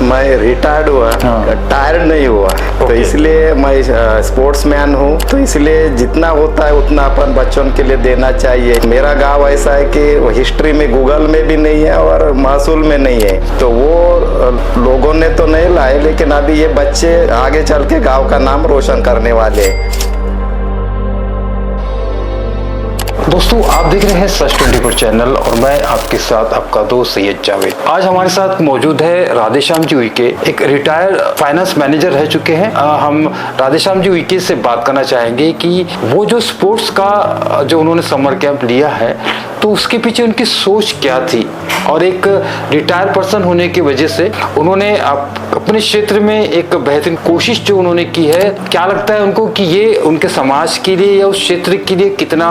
मैं रिटायर्ड हुआ, टायर्ड नहीं हुआ। तो इसलिए मैं स्पोर्ट्समैन हूँ। तो इसलिए जितना होता है उतना अपन बच्चों के लिए देना चाहिए। मेरा गांव ऐसा है कि हिस्ट्री में गूगल में भी नहीं है और महसूल में नहीं है। तो वो लोगों ने तो नहीं लाए, लेकिन अभी ये बच्चे आगे चल के गाँव का नाम रोशन करने वाले हैं। दोस्तों, आप देख रहे हैं सच 24 चैनल और मैं आपके साथ आपका दोस्त सैयद जावेद। आज हमारे साथ मौजूद है राधेश्याम जी उइके, एक रिटायर्ड फाइनेंस मैनेजर रह चुके हैं। हम राधेश्याम जी उइके से बात करना चाहेंगे कि वो जो स्पोर्ट्स का जो उन्होंने समर कैंप लिया है, तो उसके पीछे उनकी सोच क्या थी, और एक रिटायर पर्सन होने की वजह से उन्होंने अपने क्षेत्र में एक बेहतरीन कोशिश जो उन्होंने की है, क्या लगता है उनको कि ये उनके समाज के लिए या उस क्षेत्र के लिए कितना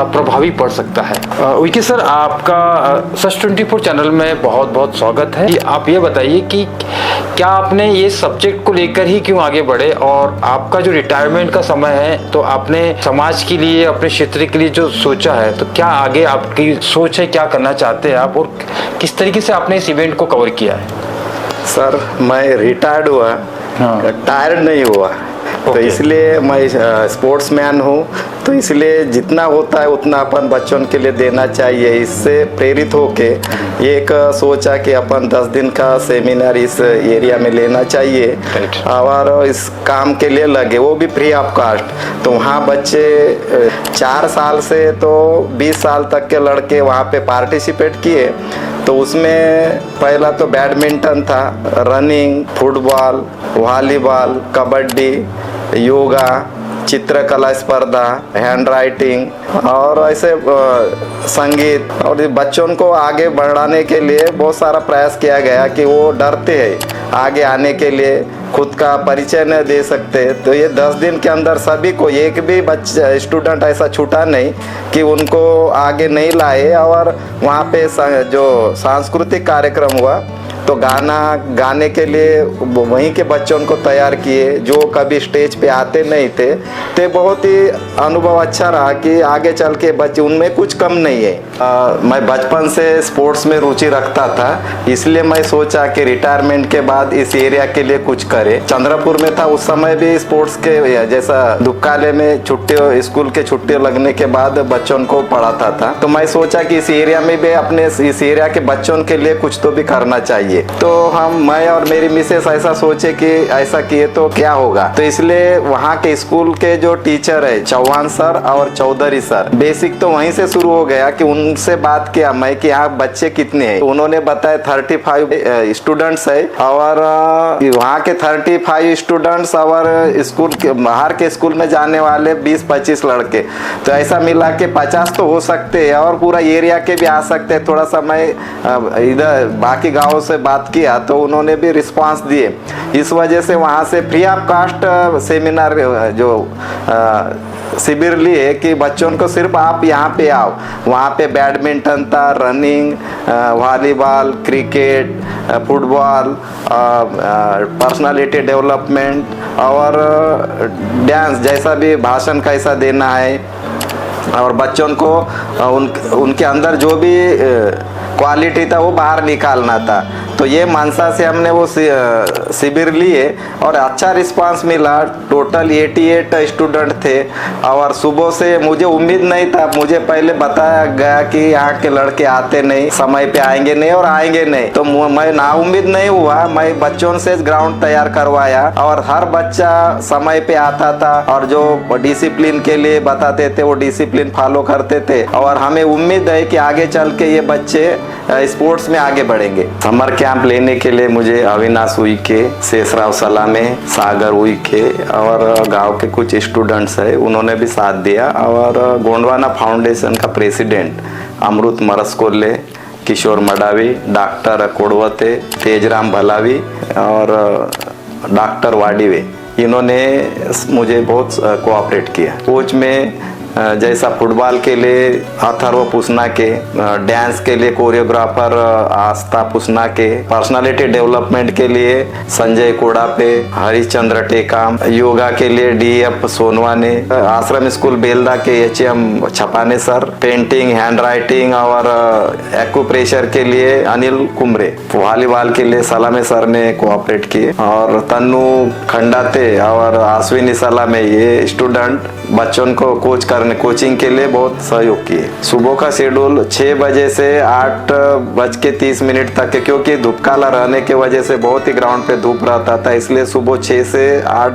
प्रभावी पड़ सकता है। उइके सर, आपका सच 24 चैनल में बहुत बहुत स्वागत है। आप ये बताइए कि क्या आपने ये सब्जेक्ट को लेकर ही क्यों आगे बढ़े, और आपका जो रिटायरमेंट का समय है तो आपने समाज के लिए, अपने क्षेत्र के लिए जो सोचा है, तो क्या आगे आपकी सोच है, क्या करना चाहते हैं आप, और किस तरीके से आपने इस इवेंट को कवर किया है? सर, मैं रिटायर्ड हुआ, टायर्ड नहीं हुआ। तो इसलिए मैं स्पोर्ट्समैन हूँ। तो इसलिए जितना होता है उतना अपन बच्चों के लिए देना चाहिए। इससे प्रेरित होके ये एक सोचा कि अपन 10 दिन का सेमिनार इस एरिया में लेना चाहिए और इस काम के लिए लगे, वो भी फ्री ऑफ कास्ट। तो वहाँ बच्चे 4 साल से तो 20 साल तक के लड़के वहाँ पे पार्टिसिपेट किए। तो उसमें पहला तो बैडमिंटन था, running, football, volleyball, kabaddi, yoga, चित्रकला स्पर्धा, हैंड राइटिंग और ऐसे संगीत। और बच्चों को आगे बढ़ाने के लिए बहुत सारा प्रयास किया गया कि वो डरते हैं आगे आने के लिए, खुद का परिचय न दे सकते। तो ये 10 दिन के अंदर सभी को, एक भी बच्चा स्टूडेंट ऐसा छूटा नहीं कि उनको आगे नहीं लाए। और वहाँ पे जो सांस्कृतिक कार्यक्रम हुआ तो गाने के लिए वहीं के बच्चों को तैयार किए जो कभी स्टेज पे आते नहीं थे। तो बहुत ही अनुभव अच्छा रहा कि आगे चल के बच्चे, उनमें कुछ कम नहीं है। मैं बचपन से स्पोर्ट्स में रुचि रखता था, इसलिए मैं सोचा कि रिटायरमेंट के बाद इस एरिया के लिए कुछ करे। चंद्रपुर में था उस समय भी स्पोर्ट्स के, जैसा दुक्काले में छुट्टी, स्कूल के छुट्टी लगने के बाद बच्चों को पढ़ाता था। तो मैं सोचा कि इस एरिया में भी अपने इस एरिया के बच्चों के लिए कुछ तो भी करना चाहिए। तो मैं और मेरी मिसेस ऐसा सोचे कि ऐसा किए तो क्या होगा। तो इसलिए वहाँ के स्कूल के जो टीचर है, चौहान सर और चौधरी सर, बेसिक तो वहीं से शुरू हो गया कि उनसे बात किया मैं कि यहाँ बच्चे कितने हैं। तो उन्होंने बताया 35 स्टूडेंट्स है, और वहाँ के 35 स्टूडेंट्स और स्कूल के बाहर के स्कूल में जाने वाले 20-25 लड़के। तो ऐसा मिला के 50 तो हो सकते हैं, और पूरा एरिया के भी आ सकते हैं। थोड़ा सा मैं इधर बाकी गाँव से बात किया तो उन्होंने भी रिस्पांस दिए। इस वजह से वहाँ से फ्री ऑफ कास्ट सेमिनार जो शिविर लिए कि बच्चों को सिर्फ आप यहाँ पे आओ। वहाँ पे बैडमिंटन था, running, volleyball, cricket, football, personality development और डांस, जैसा भी भाषण कैसा देना है, और बच्चों को उनके अंदर जो भी क्वालिटी था वो बाहर निकालना था। तो ये मानसा से हमने वो शिविर लिए और अच्छा रिस्पांस मिला। टोटल 88 स्टूडेंट थे, और सुबह से मुझे उम्मीद नहीं था, मुझे पहले बताया गया कि यहाँ के लड़के आते नहीं, समय पे आएंगे नहीं और आएंगे नहीं। तो मैं ना उम्मीद नहीं हुआ, मैं बच्चों से ग्राउंड तैयार करवाया और हर बच्चा समय पे आता था, और जो डिसिप्लिन के लिए बताते थे वो डिसिप्लिन फॉलो करते थे। और हमें उम्मीद है कि आगे चल के ये बच्चे स्पोर्ट्स में आगे बढ़ेंगे। समर कैंप लेने के लिए मुझे अविनाश उइके, शेषराव सलामे, सागर उइके और गांव के कुछ स्टूडेंट्स है, उन्होंने भी साथ दिया। और गोंडवाना फाउंडेशन का प्रेसिडेंट अमृत मरसकोल्ले, किशोर मडावी, डॉक्टर कोड़वते, तेजराम भलावी और डॉक्टर वाडीवे, इन्होंने मुझे बहुत कोऑपरेट किया। कोच में जैसा फुटबॉल के लिए अथर्व पुसना के, डांस के लिए कोरियोग्राफर आस्था पुसना के, पर्सनालिटी डेवलपमेंट के लिए संजय कोड़ापे, हरिश्चंद्र टेकाम, योगा के लिए DF सोनवाने, आश्रम स्कूल बेलदा के HM छपाने सर, पेंटिंग, हैंड राइटिंग और एक्यूप्रेशर के लिए अनिल कुमरे, वॉलीबॉल के लिए सलामे सर ने कोऑपरेट किए, और तन्नू खंडाते और अश्विनी सलामे ये स्टूडेंट बच्चों को कोचिंग के लिए बहुत सहयोग किए। सुबह का शेड्यूल 6 बजे से 8:30 तक है, क्योंकि धूप काला रहने की वजह से बहुत ही ग्राउंड पे धूप रहता था, इसलिए सुबह 6 से 8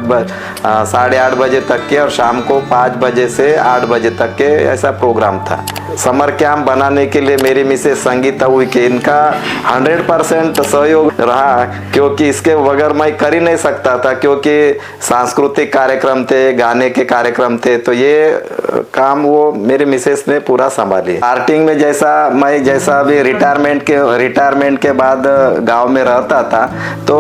8:30 बजे तक के और शाम को 5 बजे से 8 बजे तक के ऐसा प्रोग्राम था। समर कैंप बनाने के लिए मेरी मिसेस संगीता हुई कि इनका 100% सहयोग रहा, क्योंकि इसके बगैर मैं कर ही नहीं सकता था, क्योंकि सांस्कृतिक कार्यक्रम थे, गाने के कार्यक्रम थे, तो ये काम वो मेरे मिसेस ने पूरा संभाली। स्टार्टिंग में जैसा अभी रिटायरमेंट के बाद गांव में रहता था, तो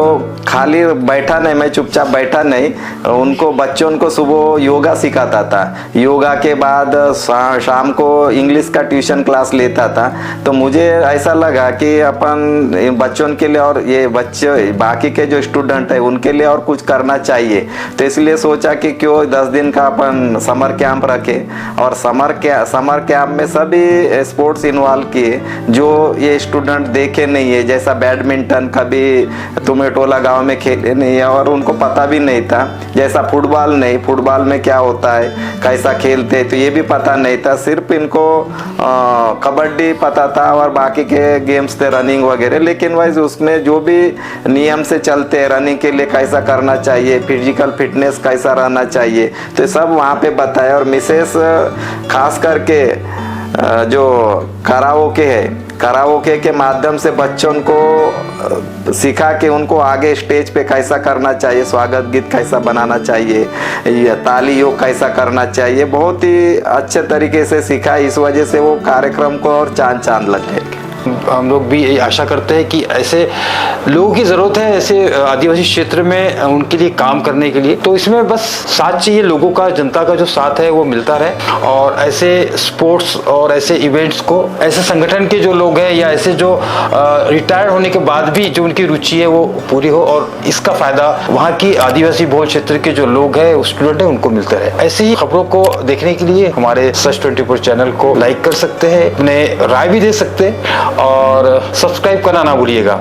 खाली बैठा नहीं, मैं चुपचाप बैठा नहीं, उनको बच्चों को सुबह योगा सिखाता था, योगा के बाद शाम को इंग्लिश का ट्यूशन क्लास लेता था। तो मुझे ऐसा लगा कि अपन बच्चों के लिए और ये बच्चे बाकी के जो स्टूडेंट है उनके लिए और कुछ करना चाहिए, तो इसलिए सोचा कि क्यों 10 दिन का अपन समर कैंप रखे, और समर कैंप में सभी स्पोर्ट्स इन्वॉल्व किए जो ये स्टूडेंट देखे नहीं है, जैसा बैडमिंटन कभी तुमेटोला गांव में खेले नहीं है और उनको पता भी नहीं था, जैसा फुटबॉल में क्या होता है, कैसा खेलते हैं, तो ये भी पता नहीं था, सिर्फ इनको कबड्डी पता था और बाकी के गेम्स थे रनिंग वगैरह, लेकिन वाइज उसमें जो भी नियम से चलते हैं, रनिंग के लिए कैसा करना चाहिए, फिजिकल फिटनेस कैसा रहना चाहिए, तो सब वहाँ पे बताया। और मिसेस खास करके जो कराओके के माध्यम से बच्चों को सिखा के उनको आगे स्टेज पे कैसा करना चाहिए, स्वागत गीत कैसा बनाना चाहिए, ताली योग कैसा करना चाहिए, बहुत ही अच्छे तरीके से सिखा। इस वजह से वो कार्यक्रम को और चांद लग गए। हम लोग भी यही आशा करते हैं कि ऐसे लोगों की ज़रूरत है, ऐसे आदिवासी क्षेत्र में उनके लिए काम करने के लिए, तो इसमें बस साथ चाहिए, लोगों का, जनता का जो साथ है वो मिलता रहे, और ऐसे स्पोर्ट्स और ऐसे इवेंट्स को ऐसे संगठन के जो लोग हैं या ऐसे जो रिटायर्ड होने के बाद भी जो उनकी रुचि है वो पूरी हो, और इसका फ़ायदा वहाँ की आदिवासी बहुल क्षेत्र के जो लोग हैं, स्टूडेंट हैं, उनको मिलता रहे। ऐसी ही खबरों को देखने के लिए हमारे सच 24 चैनल को लाइक कर सकते हैं, अपने राय भी दे सकते हैं, और सब्सक्राइब करना ना भूलिएगा।